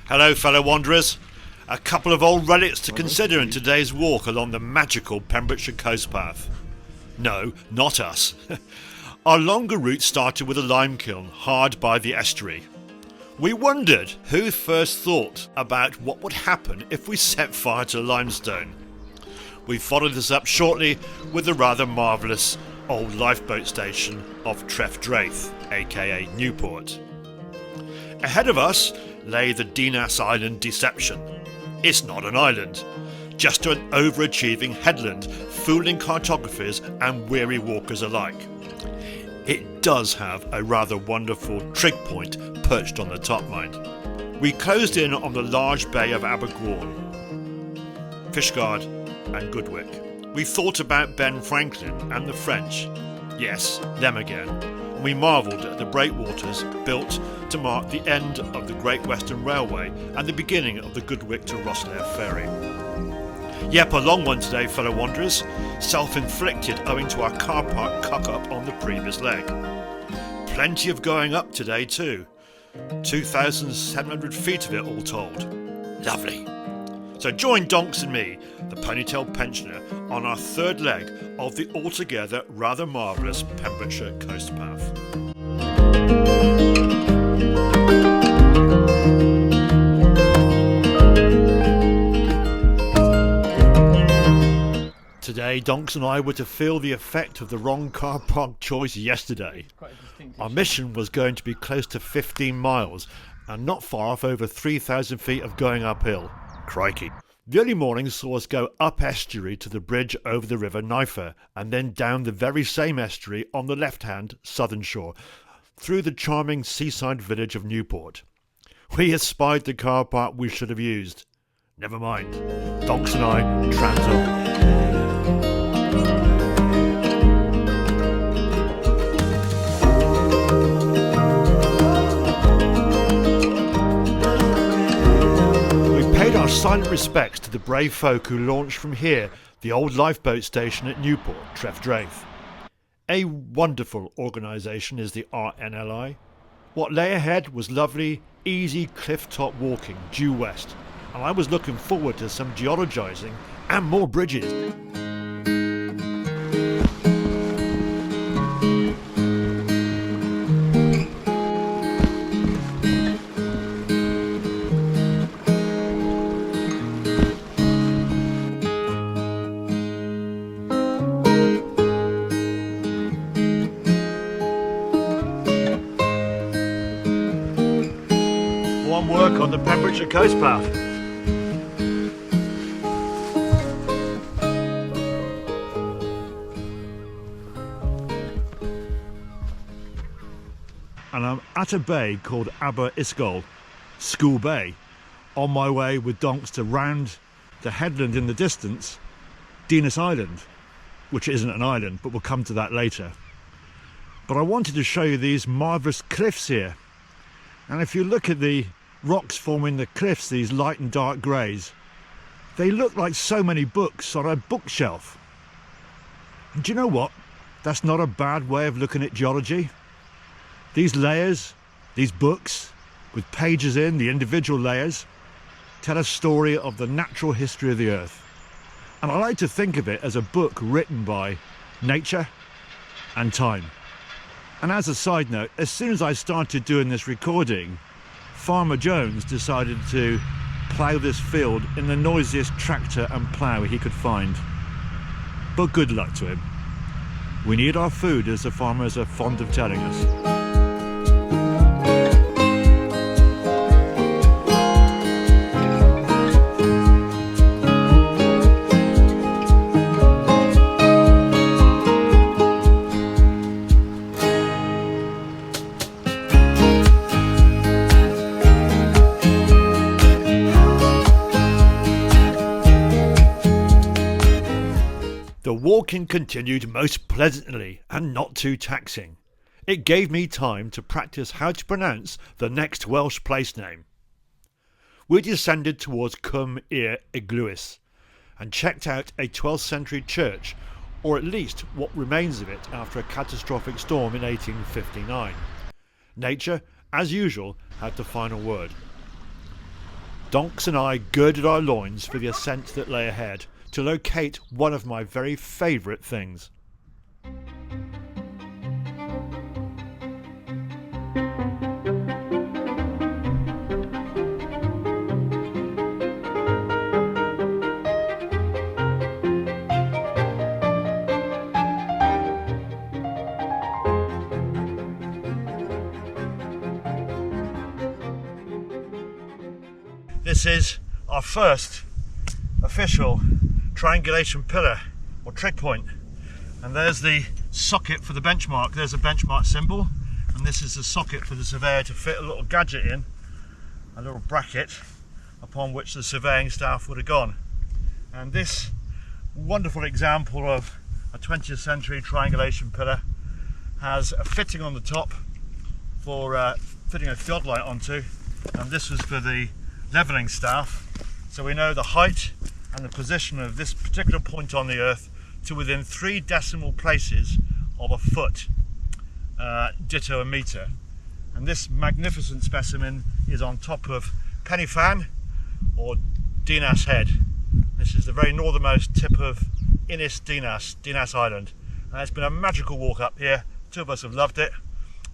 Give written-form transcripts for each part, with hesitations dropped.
Hello fellow wanderers. A couple of old relics to consider in today's walk along the magical Pembrokeshire Coast Path. No, not us. Our longer route started with a lime kiln hard by the estuary. We wondered who first thought about what would happen if we set fire to limestone. We followed this up shortly with the rather marvellous Old Lifeboat Station of Trefdraith, aka Newport. Ahead of us lay the Dinas Island deception. It's not an island, just an overachieving headland fooling cartographers and weary walkers alike. It does have a rather wonderful trig point perched on the top mind. We closed in on the large bay of Abergwaun, Fishguard and Goodwick. We thought about Ben Franklin and the French. Yes, them again. We marvelled at the breakwaters built to mark the end of the Great Western Railway and the beginning of the Goodwick to Rosslare ferry. Yep, a long one today, fellow wanderers. Self-inflicted owing to our car park cock-up on the previous leg. Plenty of going up today too. 2,700 feet of it all told. Lovely. So join Donks and me, the PonyTailed Pensioner, on our third leg of the altogether rather marvellous Pembrokeshire Coast Path. Today, Donks and I were to feel the effect of the wrong car park choice yesterday. Our mission was going to be close to 15 miles and not far off over 3,000 feet of going uphill. Crikey. The early morning saw us go up estuary to the bridge over the river Nifer and then down the very same estuary on the left-hand southern shore through the charming seaside village of Newport. We espied the car park we should have used. Never mind. Donks and I tramped on. Our silent respects to the brave folk who launched from here, the Old Lifeboat Station at Newport, Trefdraith. A wonderful organisation is the RNLI. What lay ahead was lovely, easy cliff-top walking due west, and I was looking forward to some geologising and more bridges. Work on the Pembrokeshire Coast Path. And I'm at a bay called Aberystwyth, School Bay, on my way with Donks to round the headland in the distance, Dinas Island, which isn't an island, but we'll come to that later. But I wanted to show you these marvellous cliffs here. And if you look at the rocks forming the cliffs, these light and dark greys, they look like so many books on a bookshelf. And do you know what? That's not a bad way of looking at geology. These layers, these books, with pages in, the individual layers, tell a story of the natural history of the earth. And I like to think of it as a book written by nature and time. And as a side note, as soon as I started doing this recording, Farmer Jones decided to plough this field in the noisiest tractor and plough he could find. But good luck to him. We need our food, as the farmers are fond of telling us. The walking continued most pleasantly and not too taxing. It gave me time to practice how to pronounce the next Welsh place name. We descended towards Cwm I'r Eglwys and checked out a 12th century church, or at least what remains of it after a catastrophic storm in 1859. Nature, as usual, had the final word. Donks and I girded our loins for the ascent that lay ahead to locate one of my very favourite things. This is our first official triangulation pillar or trig point, and there's the socket for the benchmark. There's a benchmark symbol, and this is the socket for the surveyor to fit a little gadget in, a little bracket upon which the surveying staff would have gone. And this wonderful example of a 20th century triangulation pillar has a fitting on the top for fitting a theodolite onto, and this was for the levelling staff, so we know the height and the position of this particular point on the earth to within 3 decimal places of a foot, ditto a metre. And this magnificent specimen is on top of Penifan or Dinas Head. This is the very northernmost tip of Dinas Island, and it's been a magical walk up here. 2 of us have loved it,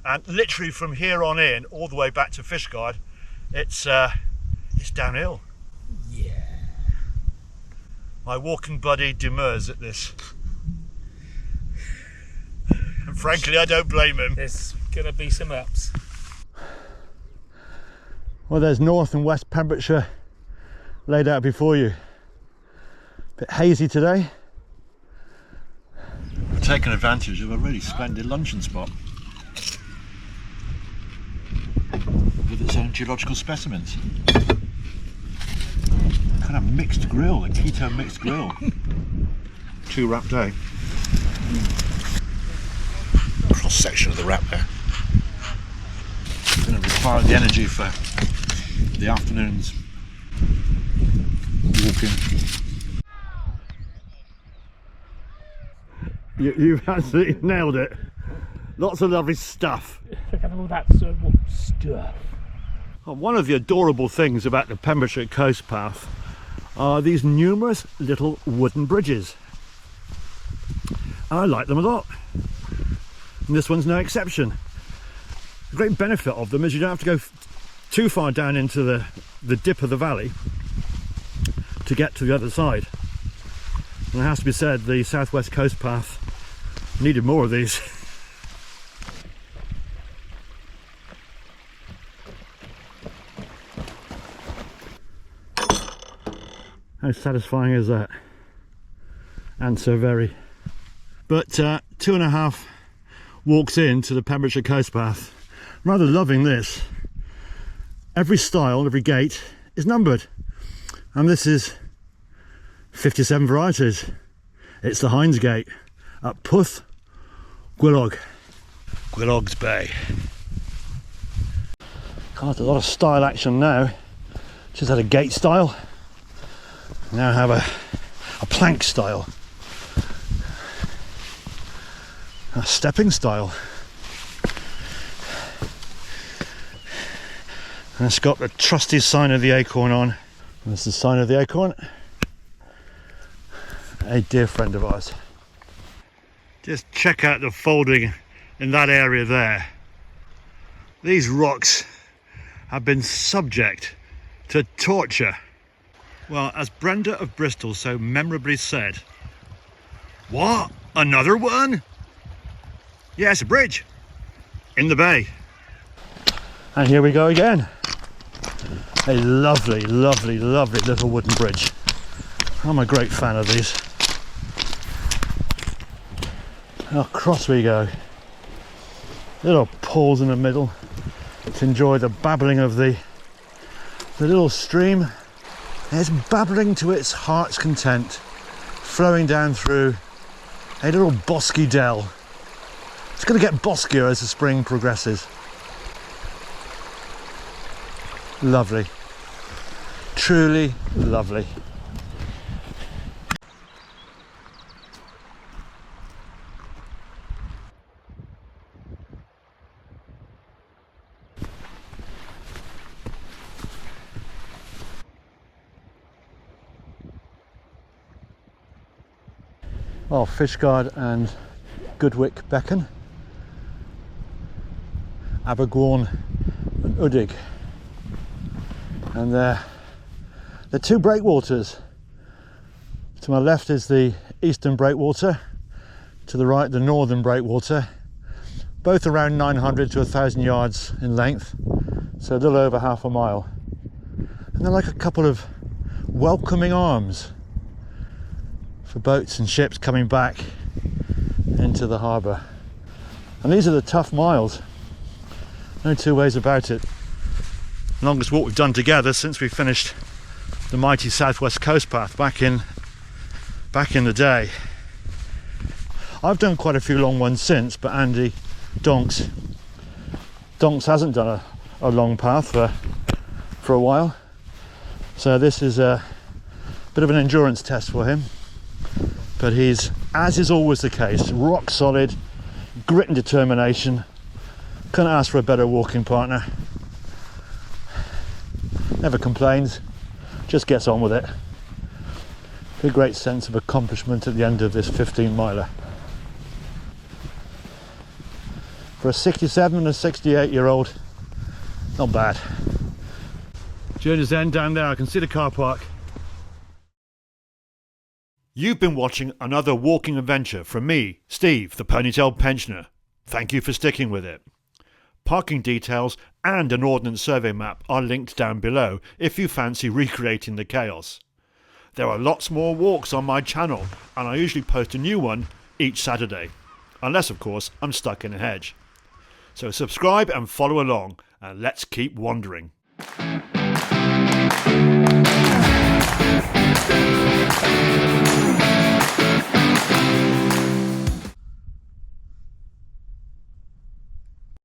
and literally from here on in all the way back to Fishguard, it's downhill. Yeah. My walking buddy demurs at this. And frankly, I don't blame him. There's gonna be some ups. Well, there's North and West Pembrokeshire laid out before you. Bit hazy today. We've taken advantage of a really splendid luncheon spot with its own geological specimens. Kind of mixed grill, a keto mixed grill. 2 wrap day. Cross section of the wrap there. Going to require the energy for the afternoon's walking. You've absolutely nailed it. Lots of lovely stuff. Look at all that sort of stuff. One of the adorable things about the Pembrokeshire Coast Path are these numerous little wooden bridges. I like them a lot, and this one's no exception. The great benefit of them is you don't have to go too far down into the dip of the valley to get to the other side. And it has to be said, the Southwest Coast Path needed more of these. How satisfying is that? And so very. But 2.5 walks into the Pembrokeshire Coast Path. I'm rather loving this. Every stile, every gate is numbered. And this is 57 varieties. It's the Hines Gate at Puth Gwilog. Gwilog's Bay. God, a lot of style action now. Just had a gate style. Now have a plank style, a stepping style, and it's got the trusty sign of the acorn on. That's the sign of the acorn, a dear friend of ours. Just check out the folding in that area there. These rocks have been subject to torture. Well, as Brenda of Bristol so memorably said, "What? Another one?" Yes, a bridge in the bay. And here we go again. A lovely, lovely, lovely little wooden bridge. I'm a great fan of these. Across we go. Little pause in the middle to enjoy the babbling of the little stream. It's babbling to its heart's content, flowing down through a little bosky dell. It's going to get boskier as the spring progresses. Lovely. Truly lovely. Well, Fishguard and Goodwick beckon. Abergwaun and Udig. And the two breakwaters. To my left is the eastern breakwater, to the right the northern breakwater, both around 900 to 1,000 yards in length, so a little over half a mile. And they're like a couple of welcoming arms for boats and ships coming back into the harbour. And these are the tough miles, no two ways about it. Longest walk we've done together since we finished the mighty Southwest Coast Path back in the day. I've done quite a few long ones since, but Andy Donks hasn't done a long path for a while, so this is a bit of an endurance test for him. But he's, as is always the case, rock solid, grit and determination. Couldn't ask for a better walking partner. Never complains, just gets on with it. A great sense of accomplishment at the end of this 15-miler. For a 67 and a 68-year-old, not bad. Journey's end down there, I can see the car park. You've been watching another walking adventure from me, Steve, the PonyTailed Pensioner. Thank you for sticking with it. Parking details and an Ordnance Survey map are linked down below if you fancy recreating the chaos. There are lots more walks on my channel, and I usually post a new one each Saturday. Unless, of course, I'm stuck in a hedge. So subscribe and follow along, and let's keep wandering.